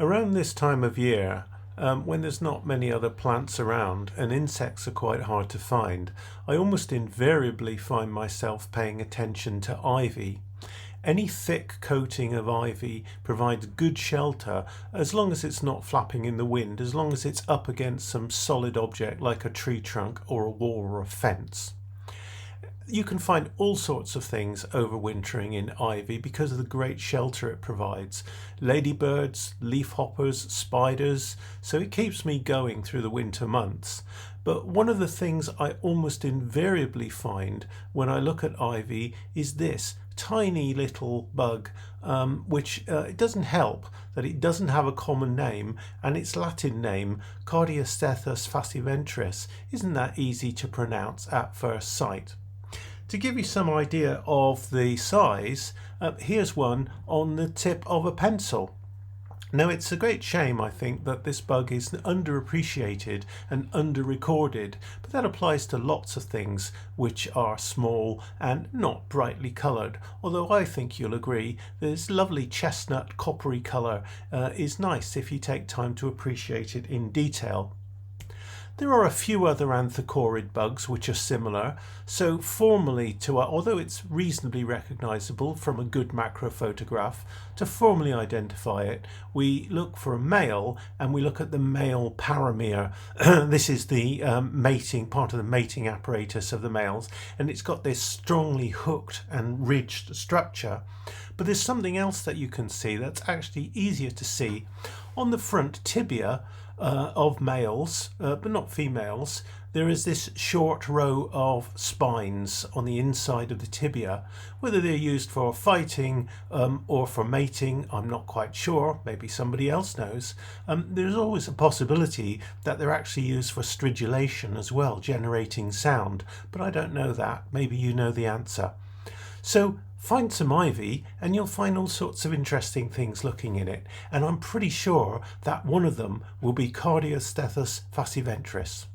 Around this time of year, when there's not many other plants around and insects are quite hard to find, I almost invariably find myself paying attention to ivy. Any thick coating of ivy provides good shelter as long as it's not flapping in the wind, as long as it's up against some solid object like a tree trunk or a wall or a fence. You can find all sorts of things overwintering in ivy because of the great shelter it provides. Ladybirds, leafhoppers, spiders, so it keeps me going through the winter months. But one of the things I almost invariably find when I look at ivy is this tiny little bug, which it doesn't help that it doesn't have a common name, and its Latin name, Cardiastethus fasciiventris, isn't that easy to pronounce at first sight. To give you some idea of the size, here's one on the tip of a pencil. Now, it's a great shame, I think, that this bug is underappreciated and under-recorded, but that applies to lots of things which are small and not brightly coloured, although I think you'll agree this lovely chestnut coppery colour is nice if you take time to appreciate it in detail. There are a few other anthochorid bugs which are similar, so formally although it's reasonably recognisable from a good macro photograph, to formally identify it, we look for a male and we look at the male paromere. This is the part of the mating apparatus of the males, and it's got this strongly hooked and ridged structure. But there's something else that you can see that's actually easier to see. On the front tibia of males, but not females, there is this short row of spines on the inside of the tibia. Whether they're used for fighting or for mating, I'm not quite sure. Maybe somebody else knows. There's always a possibility that they're actually used for stridulation as well, generating sound, but I don't know that. Maybe you know the answer. So find some ivy and you'll find all sorts of interesting things looking in it, and I'm pretty sure that one of them will be Cardiastethus fasciiventris.